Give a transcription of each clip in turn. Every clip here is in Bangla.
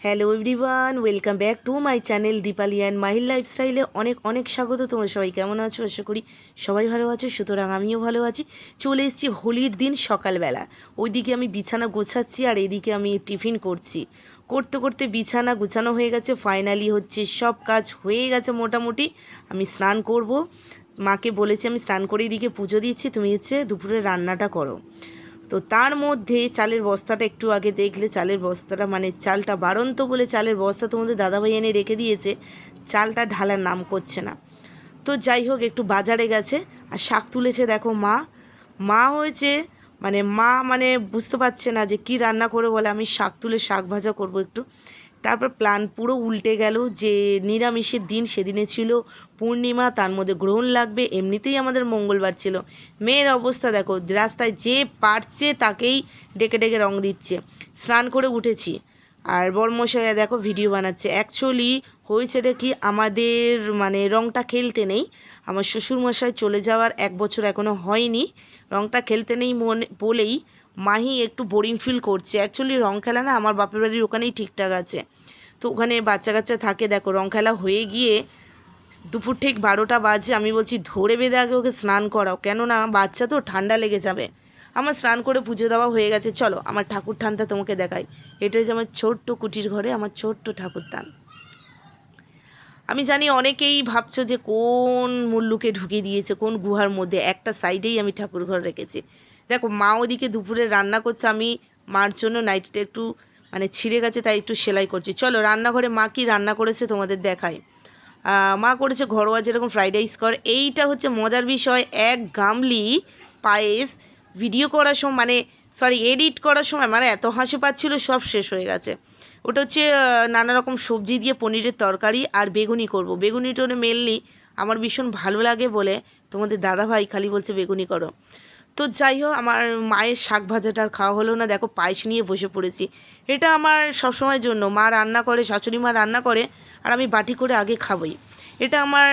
Hello everyone, welcome back to my channel Dipali and Mahir লাইফস্টাইলে অনেক অনেক স্বাগত। তোমরা সবাই কেমন আছো? আশা করি সবাই ভালো আছো, সুতরাং আমিও ভালো আছি। চলে এসেছি হোলির দিন সকালবেলা। ওইদিকে আমি বিছানা গোছাচ্ছি আর এদিকে আমি টিফিন করছি। করতে করতে বিছানা গোছানো হয়ে গেছে, ফাইনালি হচ্ছে সব কাজ হয়ে গেছে মোটামুটি। আমি স্নান করব, মাকে বলেছি আমি স্নান করে এদিকে পুজো দিচ্ছি, তুমি হচ্ছে দুপুরে রান্নাটা করো। তো তার মধ্যে চালের বস্তাটা একটু আগে দেখলে, চালের বস্তাটা মানে চালটা বাড়ন্ত বলে চালের বস্তা তোমাদের দাদাভাই এনে রেখে দিয়েছে, চালটা ঢালার নাম করছে না। তো যাই হোক, একটু বাজারে গেছে আর শাক তুলেছে। দেখো মা হয়েছে মা বুঝতে পারছে না যে কি রান্না করে, বলে আমি শাক তুলে শাক ভাজা করব একটু। তারপর প্ল্যান পুরো উল্টে গেল যে নিরামিষের দিন, সেদিনে ছিল পূর্ণিমা, তার মধ্যে গ্রহণ লাগবে, এমনিতেই আমাদের মঙ্গলবার ছিল। মেয়ের অবস্থা দেখো, রাস্তায় যে পারছে তাকেই ডেকে ডেকে রং দিচ্ছে। স্নান করে উঠেছি আর বরমশাইয়া দেখো ভিডিও বানাচ্ছে। অ্যাকচুয়ালি হয়েছেটা কি, আমাদের রংটা খেলতে নেই। আমার শ্বশুরমশাই চলে যাওয়ার 1 বছর এখনও হয়নি, রংটা খেলতে নেই বলেই মাহি একটু বোরিং ফিল করছে। অ্যাকচুয়ালি রং খেলা না আমার বাপের বাড়ির ওখানেই ঠিকঠাক আছে, তো ওখানে বাচ্চা কাচ্চা থাকে। দেখো রং খেলা হয়ে গিয়ে দুপুর ঠিক 12টা বাজে, আমি বলছি ধরে বেঁধে আগে ওকে স্নান করাও, কেননা বাচ্চা তো ঠান্ডা লেগে যাবে। আমার স্নান করে পুজো দেওয়া হয়ে গেছে। চলো আমার ঠাকুর থানটা তোমাকে দেখাই। এটাই যে আমার ছোট্ট কুটির ঘরে আমার ছোট্ট ঠাকুর থান। আমি জানি অনেকেই ভাবছো যে কোন মুল্লুকে ঢুকিয়ে দিয়েছে কোন গুহার মধ্যে, একটা সাইডেই আমি ঠাকুর ঘর রেখেছি। দেখো মা ওদিকে দুপুরে রান্না করছে, আমি মার জন্য নাইটিটা একটু ছিঁড়ে গেছে তাই একটু সেলাই করছি। চলো রান্নাঘরে মা কি রান্না করেছে তোমাদের দেখাই। মা করেছে ঘরোয়া যেরকম ফ্রাইড রাইস করে। এইটা হচ্ছে মজার বিষয়, 1 গামলি পায়েস ভিডিও করার সময় এডিট করার সময় এত হাসি পাচ্ছিল, সব শেষ হয়ে গেছে। ওটা হচ্ছে নানা রকম সবজি দিয়ে পনিরের তরকারি আর বেগুনি করব। বেগুনিটা মেনলি আমার ভীষণ ভালো লাগে বলে তোমাদের দাদাভাই খালি বলছে বেগুনি করো। তো যাই হোক, আমার মায়ের শাক ভাজাটা আর খাওয়া হলো না, দেখো পায়েস নিয়ে বসে পড়েছি। এটা আমার সবসময়ের জন্য, মা রান্না করে, শাশুড়ি মা রান্না করে আর আমি বাটি করে আগে খাবই। এটা আমার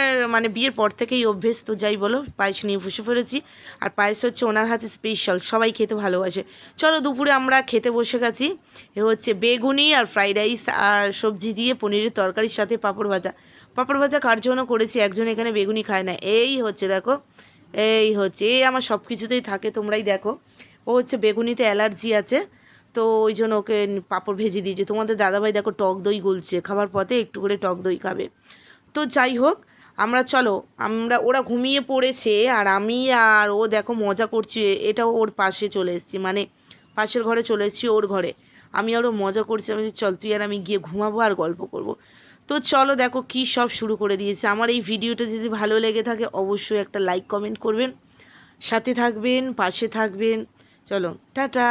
বিয়ের পর থেকেই অভ্যেস। তো যাই বলো, পায়েস নিয়ে বসে পড়েছি আর পায়েস হচ্ছে ওনার হাতে স্পেশাল, সবাই খেতে ভালোবাসে। চলো দুপুরে আমরা খেতে বসে গেছি। এ হচ্ছে বেগুনি আর ফ্রাইড রাইস আর সবজি দিয়ে পনিরের তরকারির সাথে পাঁপড় ভাজা। পাঁপড় ভাজা কার জন্য করেছি, একজন এখানে বেগুনি খায় না। এই হচ্ছে দেখো, এই হচ্ছে এই আমার সব কিছুতেই থাকে, তোমরাই দেখো। ও হচ্ছে বেগুনিতে অ্যালার্জি আছে, তো ওই জন্য ওকে পাঁপড় ভেজে দিয়েছে। তোমাদের দাদাভাই দেখো টক দই গলছে, খাবার পথে একটু করে টক দই খাবে। তো যাই হোক, ওরা ঘুমিয়ে পড়েছে আর আমি আর ও দেখো মজা করছি। এটাও ওর পাশে চলে এসেছি, পাশের ঘরে চলে এসেছি ওর ঘরে। আমি আরও মজা করছি, আমি চল তুই আর আমি গিয়ে ঘুমাবো আর গল্প করব। তো চলো দেখো কী সব শুরু করে দিয়েছে। আমার এই ভিডিওটা যদি ভালো লেগে থাকে অবশ্যই একটা লাইক কমেন্ট করবেন, সাথে থাকবেন, পাশে থাকবেন। চলো টাটা।